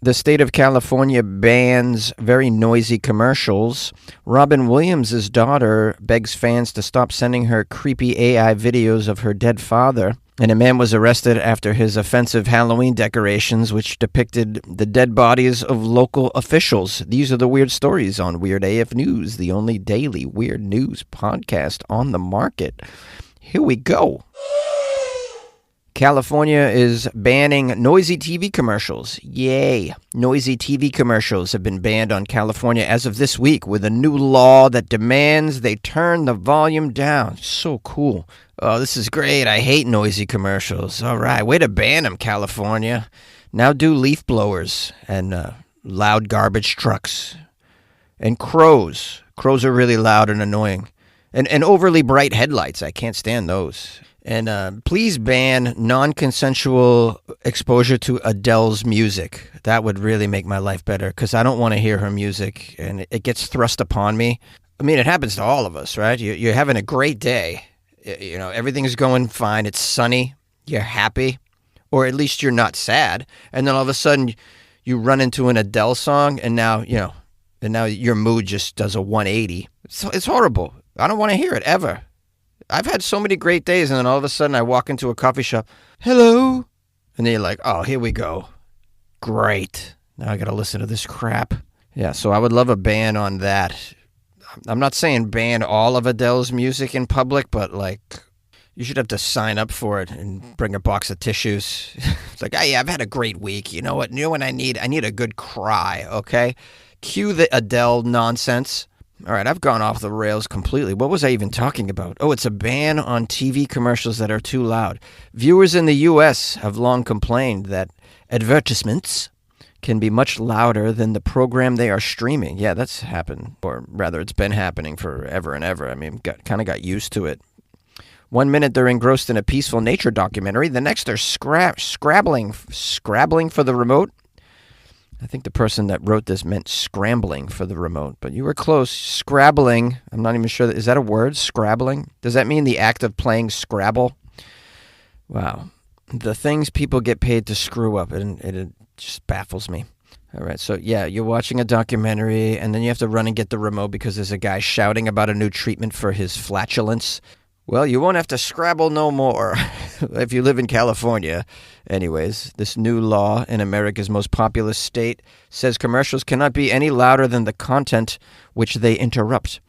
The state of California bans very noisy commercials. Robin Williams' daughter begs fans to stop sending her creepy AI videos of her dead father. And a man was arrested after his offensive Halloween decorations, which depicted the dead bodies of local officials. These are the weird stories on Weird AF News, the only daily weird news podcast on the market. Here we go. California is banning noisy TV commercials. Yay. Noisy TV commercials have been banned on California as of this week with a new law that demands they turn the volume down. So cool. Oh, this is great. I hate noisy commercials. All right. Way to ban them, California. Now do leaf blowers and loud garbage trucks. And crows. Crows are really loud and annoying. And overly bright headlights. I can't stand those. And please ban non-consensual exposure to Adele's music. That would really make my life better because I don't want to hear her music and it gets thrust upon me. I mean, it happens to all of us, right? You're having a great day. You know, everything's going fine. It's sunny. You're happy. Or at least you're not sad. And then all of a sudden you run into an Adele song and now, your mood just does a 180. It's horrible. I don't want to hear it ever. I've had so many great days, and then all of a sudden I walk into a coffee shop. Hello? And then you're like, oh, here we go. Great. Now I got to listen to this crap. Yeah, so I would love a ban on that. I'm not saying ban all of Adele's music in public, but, you should have to sign up for it and bring a box of tissues. It's like, hey, I've had a great week. You know what? You know what I need? I need a good cry, okay? Cue the Adele nonsense. All right, I've gone off the rails completely. What was I even talking about? Oh, it's a ban on TV commercials that are too loud. Viewers in the U.S. have long complained that advertisements can be much louder than the program they are streaming. Yeah, that's happened, or rather, it's been happening forever and ever. I mean, kind of got used to it. 1 minute they're engrossed in a peaceful nature documentary. The next they're scrabbling for the remote. I think the person that wrote this meant scrambling for the remote, but you were close. Scrabbling. I'm not even sure. Is that a word? Scrabbling? Does that mean the act of playing Scrabble? Wow. The things people get paid to screw up, and it just baffles me. All right, so yeah, you're watching a documentary, and then you have to run and get the remote because there's a guy shouting about a new treatment for his flatulence. Well, you won't have to Scrabble no more if you live in California. Anyways, this new law in America's most populous state says commercials cannot be any louder than the content which they interrupt.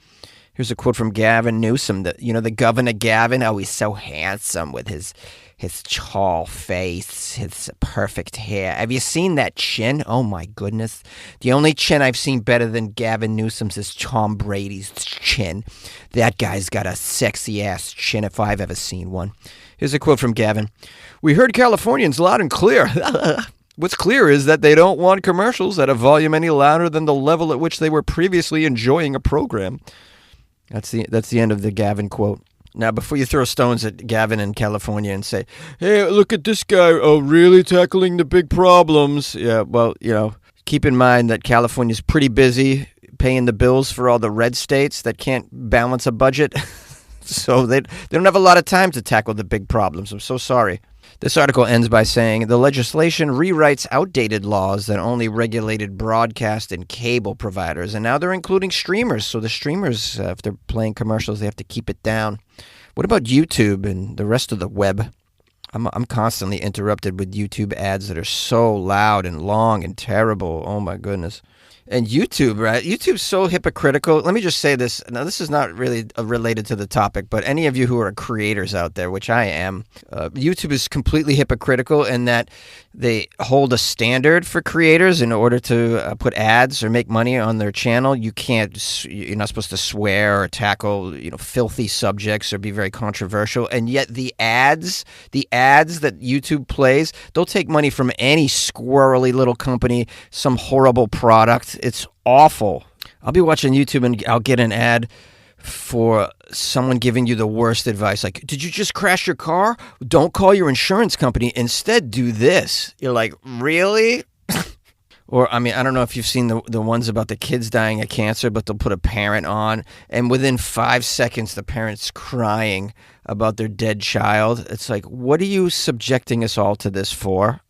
Here's a quote from Gavin Newsom, the Governor Gavin. Oh, he's so handsome with his tall face, his perfect hair. Have you seen that chin? Oh, my goodness. The only chin I've seen better than Gavin Newsom's is Tom Brady's chin. That guy's got a sexy-ass chin if I've ever seen one. Here's a quote from Gavin. We heard Californians loud and clear. What's clear is that they don't want commercials at a volume any louder than the level at which they were previously enjoying a program. That's the end of the Gavin quote. Now, before you throw stones at Gavin in California and say, hey, look at this guy, really tackling the big problems. Yeah, well, keep in mind that California's pretty busy paying the bills for all the red states that can't balance a budget. So they don't have a lot of time to tackle the big problems. I'm so sorry. This article ends by saying the legislation rewrites outdated laws that only regulated broadcast and cable providers, and now they're including streamers. So the streamers, if they're playing commercials, they have to keep it down. What about YouTube and the rest of the web? I'm constantly interrupted with YouTube ads that are so loud and long and terrible. Oh, my goodness. And YouTube, right? YouTube's so hypocritical. Let me just say this. Now, this is not really related to the topic, but any of you who are creators out there, which I am, YouTube is completely hypocritical in that they hold a standard for creators in order to put ads or make money on their channel. You're not supposed to swear or tackle, filthy subjects or be very controversial. And yet the ads that YouTube plays, they'll take money from any squirrely little company, some horrible product. It's awful. I'll be watching YouTube and I'll get an ad for someone giving you the worst advice. Like, did you just crash your car? Don't call your insurance company. Instead, do this. You're like, really? Or, I don't know if you've seen the ones about the kids dying of cancer, but they'll put a parent on, and within 5 seconds, the parent's crying about their dead child. It's like, what are you subjecting us all to this for?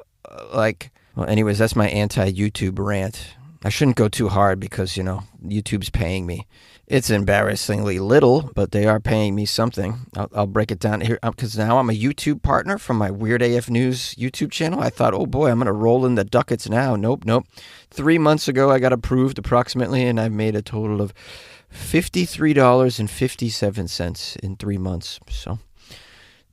Well, anyways, that's my anti-YouTube rant. I shouldn't go too hard because, YouTube's paying me. It's embarrassingly little, but they are paying me something. I'll break it down here because now I'm a YouTube partner from my Weird AF News YouTube channel. I thought, oh boy, I'm going to roll in the ducats now. Nope. 3 months ago, I got approved approximately, and I've made a total of $53.57 in 3 months. So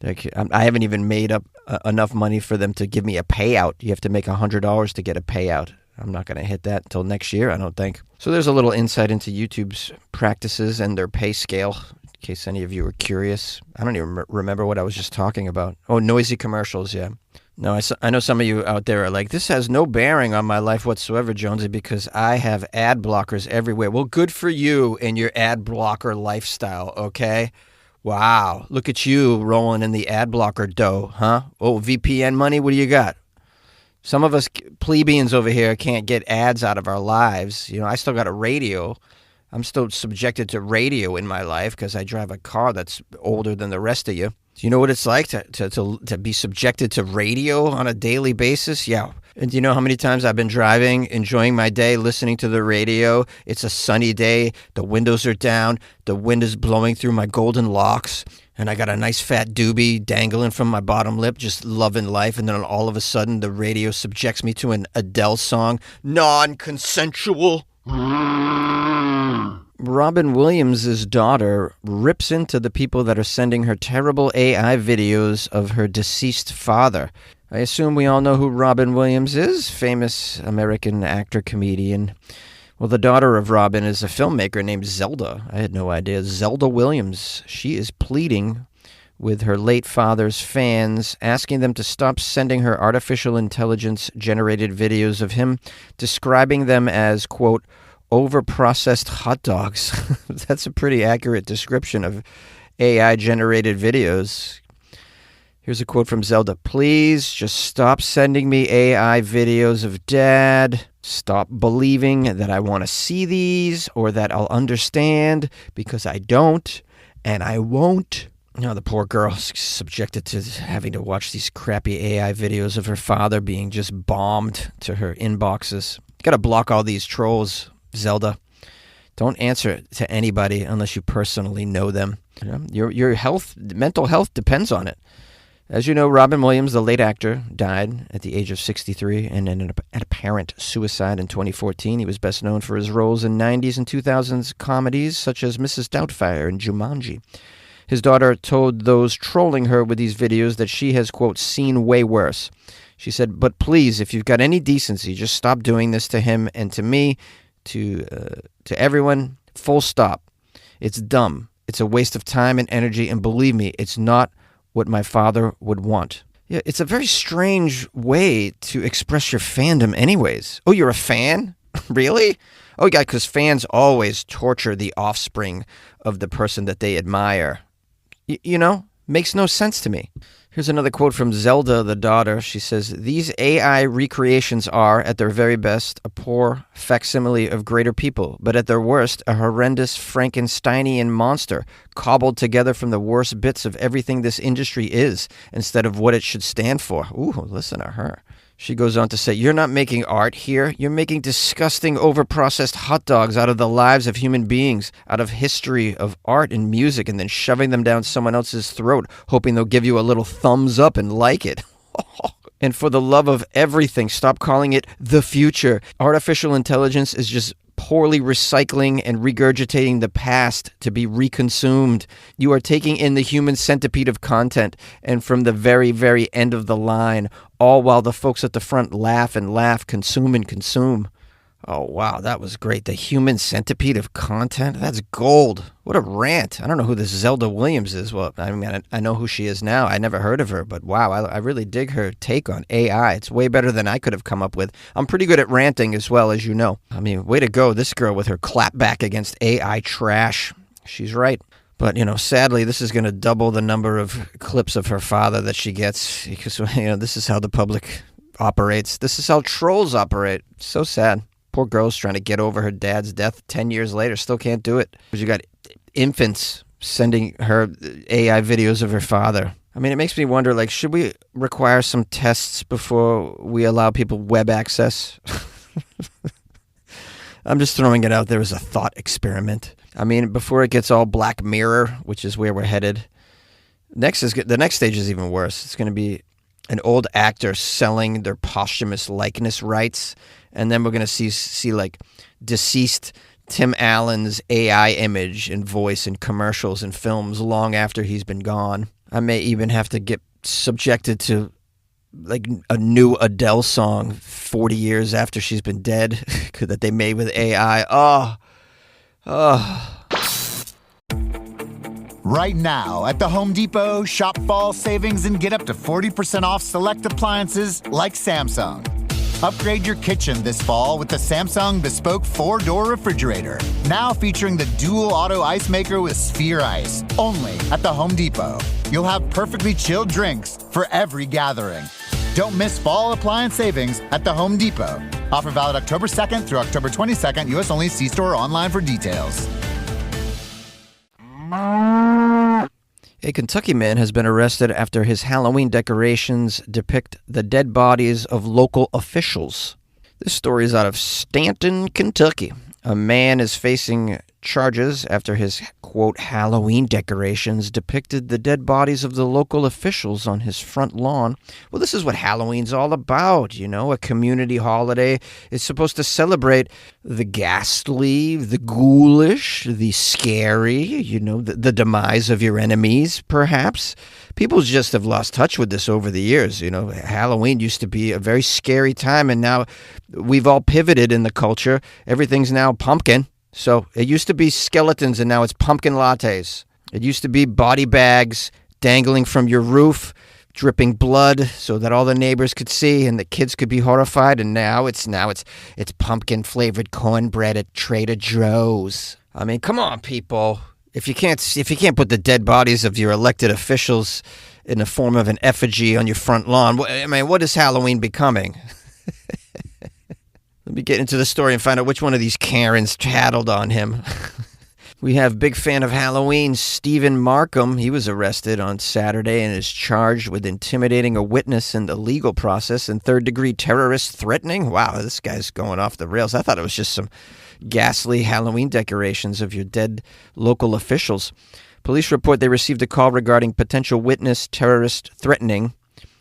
I haven't even made up enough money for them to give me a payout. You have to make $100 to get a payout. I'm not going to hit that until next year, I don't think. So there's a little insight into YouTube's practices and their pay scale, in case any of you are curious. I don't even remember what I was just talking about. Oh, noisy commercials, yeah. No, I know some of you out there are like, this has no bearing on my life whatsoever, Jonesy, because I have ad blockers everywhere. Well, good for you and your ad blocker lifestyle, okay? Wow, look at you rolling in the ad blocker dough, huh? Oh, VPN money, what do you got? Some of us plebeians over here can't get ads out of our lives. I still got a radio. I'm still subjected to radio in my life because I drive a car that's older than the rest of you. Do you know what it's like to be subjected to radio on a daily basis? Yeah. And do you know how many times I've been driving, enjoying my day, listening to the radio? It's a sunny day. The windows are down. The wind is blowing through my golden locks. And I got a nice fat doobie dangling from my bottom lip, just loving life. And then all of a sudden, the radio subjects me to an Adele song, non-consensual. Robin Williams' daughter rips into the people that are sending her terrible AI videos of her deceased father. I assume we all know who Robin Williams is, famous American actor, comedian. Well, the daughter of Robin is a filmmaker named Zelda. I had no idea. Zelda Williams. She is pleading with her late father's fans, asking them to stop sending her artificial intelligence-generated videos of him, describing them as, quote, over-processed hot dogs. That's a pretty accurate description of AI-generated videos. Here's a quote from Zelda. Please just stop sending me AI videos of Dad. Stop believing that I want to see these or that I'll understand, because I don't and I won't. The poor girl's subjected to having to watch these crappy AI videos of her father being just bombed to her inboxes. Got to block all these trolls, Zelda. Don't answer to anybody unless you personally know them. Your health, mental health depends on it. As you know, Robin Williams, the late actor, died at the age of 63 and in an apparent suicide in 2014. He was best known for his roles in 90s and 2000s comedies such as Mrs. Doubtfire and Jumanji. His daughter told those trolling her with these videos that she has, quote, seen way worse. She said, but please, if you've got any decency, just stop doing this to him and to me, to everyone, full stop. It's dumb. It's a waste of time and energy, and believe me, it's not what my father would want. Yeah, it's a very strange way to express your fandom anyways. Oh, you're a fan? Really? Oh, yeah, because fans always torture the offspring of the person that they admire. Makes no sense to me. Here's another quote from Zelda, the daughter. She says, these AI recreations are, at their very best, a poor facsimile of greater people, but at their worst, a horrendous Frankensteinian monster, cobbled together from the worst bits of everything this industry is, instead of what it should stand for. Ooh, listen to her. She goes on to say, you're not making art here. You're making disgusting, overprocessed hot dogs out of the lives of human beings, out of history of art and music, and then shoving them down someone else's throat, hoping they'll give you a little thumbs up and like it. And for the love of everything, stop calling it the future. Artificial intelligence is just poorly recycling and regurgitating the past to be reconsumed. You are taking in the human centipede of content, and from the very, very end of the line, all while the folks at the front laugh and laugh, consume and consume. Oh, wow, that was great. The human centipede of content? That's gold. What a rant. I don't know who this Zelda Williams is. Well, I mean, I know who she is now. I never heard of her, but wow, I really dig her take on AI. It's way better than I could have come up with. I'm pretty good at ranting as well, as you know. I mean, way to go, this girl with her clap back against AI trash. She's right. But, sadly, this is going to double the number of clips of her father that she gets because, this is how the public operates. This is how trolls operate. So sad. Poor girl's trying to get over her dad's death 10 years later. Still can't do it. Because you got infants sending her AI videos of her father. I mean, it makes me wonder, like, should we require some tests before we allow people web access? I'm just throwing it out there as a thought experiment. I mean, before it gets all Black Mirror, which is where we're headed, the next stage is even worse. It's going to be an old actor selling their posthumous likeness rights, and then we're going to see like deceased Tim Allen's AI image and voice in commercials and films long after he's been gone. I may even have to get subjected to like a new Adele song 40 years after she's been dead that they made with AI. Oh. Right now at the Home Depot, shop fall savings and get up to 40% off select appliances like Samsung. Upgrade your kitchen this fall with the Samsung Bespoke 4-door refrigerator. Now featuring the dual auto ice maker with Sphere Ice. Only at the Home Depot. You'll have perfectly chilled drinks for every gathering. Don't miss fall appliance savings at the Home Depot. Offer valid October 2nd through October 22nd. U.S. only. See store or online for details. A Kentucky man has been arrested after his Halloween decorations depict the dead bodies of local officials. This story is out of Stanton, Kentucky. A man is facing charges after his, quote, Halloween decorations depicted the dead bodies of the local officials on his front lawn. Well, this is what Halloween's all about, you know, a community holiday. It's supposed to celebrate the ghastly, the ghoulish, the scary, you know, the demise of your enemies, perhaps. People just have lost touch with this over the years. You know, Halloween used to be a very scary time, and now we've all pivoted in the culture. Everything's now pumpkin. So it used to be skeletons, and now it's pumpkin lattes. It used to be body bags dangling from your roof, dripping blood so that all the neighbors could see and the kids could be horrified. And now it's pumpkin-flavored cornbread at Trader Joe's. I mean, come on, people. If you can't put the dead bodies of your elected officials in the form of an effigy on your front lawn, I mean, what is Halloween becoming? Let me get into the story and find out which one of these Karens tattled on him. We have big fan of Halloween, Stephen Markham. He was arrested on Saturday and is charged with intimidating a witness in the legal process and third-degree terrorist threatening. Wow, this guy's going off the rails. I thought it was just some ghastly Halloween decorations of your dead local officials. Police report they received a call regarding potential witness terrorist threatening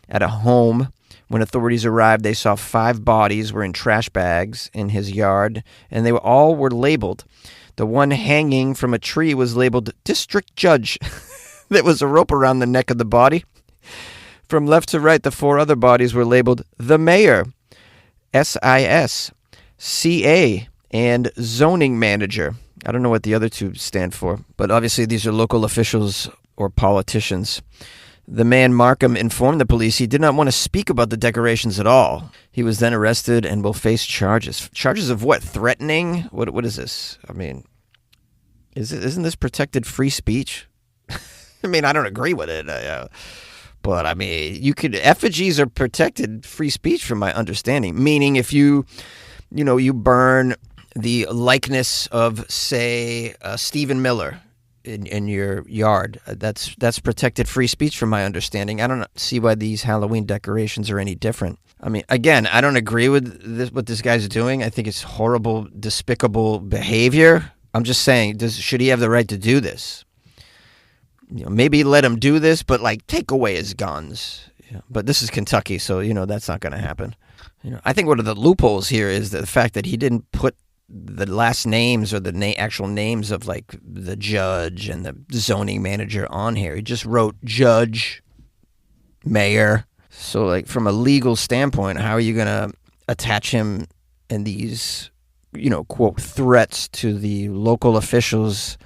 at a home. When authorities arrived, they saw 5 bodies were in trash bags in his yard, and all were labeled. The one hanging from a tree was labeled District Judge. There was a rope around the neck of the body. From left to right, the 4 other bodies were labeled The Mayor, SIS, CA, and Zoning Manager. I don't know what the other 2 stand for, but obviously these are local officials or politicians. The man Markham informed the police he did not want to speak about the decorations at all. He was then arrested and will face charges. Charges of what? Threatening? What is this? I mean, isn't this protected free speech? I mean, I don't agree with it. But I mean, effigies are protected free speech from my understanding. Meaning if you burn the likeness of, say, Stephen Miller in your yard, that's protected free speech from my understanding. I don't see why these Halloween decorations are any different. I mean, again, I don't agree with what this guy's doing. I think it's horrible, despicable behavior. I'm just saying, should he have the right to do this? You know, maybe let him do this, but like take away his guns. You know, but this is Kentucky, so that's not going to happen. I think one of the loopholes here is the fact that he didn't put the last names or the actual names of like the judge and the zoning manager on here. He just wrote judge, mayor. So like from a legal standpoint, how are you going to attach him in these, quote, threats to the local officials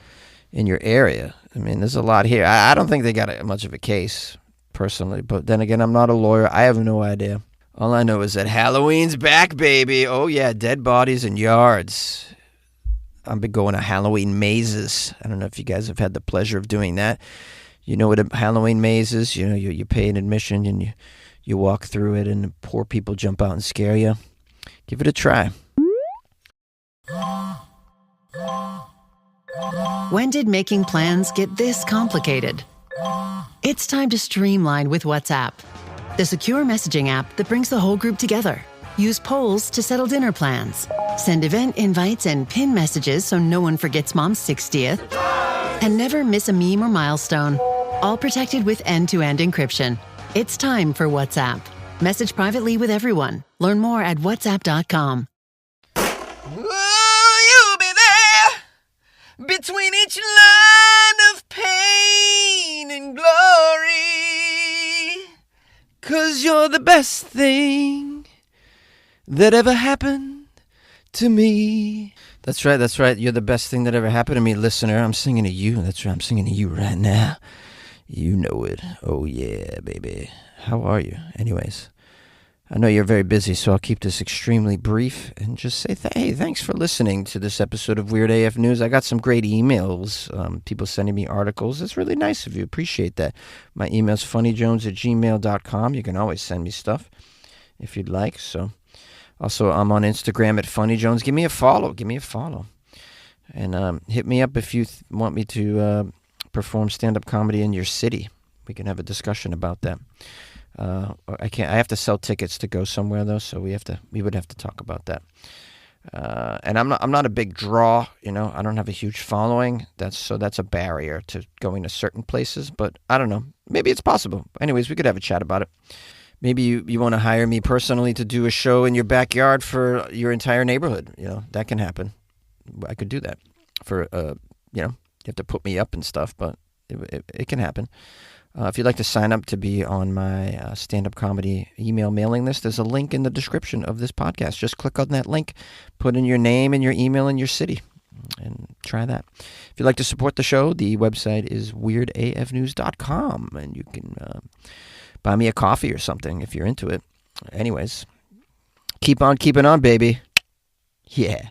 in your area? I mean, there's a lot here. I don't think they got much of a case personally, but then again, I'm not a lawyer. I have no idea. All I know is that Halloween's back, baby. Oh, yeah, dead bodies in yards. I've been going to Halloween mazes. I don't know if you guys have had the pleasure of doing that. You know what a Halloween maze is? You pay an admission and you walk through it and poor people jump out and scare you. Give it a try. When did making plans get this complicated? It's time to streamline with WhatsApp, the secure messaging app that brings the whole group together. Use polls to settle dinner plans. Send event invites and pin messages so no one forgets Mom's 60th. And never miss a meme or milestone. All protected with end-to-end encryption. It's time for WhatsApp. Message privately with everyone. Learn more at whatsapp.com. You'll be there between each line of pain and glory. 'Cause you're the best thing that ever happened to me. That's right. You're the best thing that ever happened to me, listener. I'm singing to you. That's right, I'm singing to you right now. You know it. Oh, yeah, baby. How are you? Anyways, I know you're very busy, so I'll keep this extremely brief and just say, hey, thanks for listening to this episode of Weird AF News. I got some great emails, people sending me articles. It's really nice of you. Appreciate that. My email's funnyjones@gmail.com. You can always send me stuff if you'd like, so... Also, I'm on Instagram at funnyjones. Give me a follow. And hit me up if you want me to perform stand-up comedy in your city. We can have a discussion about that. I have to sell tickets to go somewhere, though, so we would have to talk about that. And I'm not a big draw, I don't have a huge following. That's a barrier to going to certain places, but I don't know. Maybe it's possible. Anyways, we could have a chat about it. Maybe you want to hire me personally to do a show in your backyard for your entire neighborhood. That can happen. I could do that for, you have to put me up and stuff, but it can happen. If you'd like to sign up to be on my stand-up comedy email mailing list, there's a link in the description of this podcast. Just click on that link, put in your name and your email and your city, and try that. If you'd like to support the show, the website is weirdafnews.com, and you can... buy me a coffee or something if you're into it. Anyways, keep on keeping on, baby. Yeah.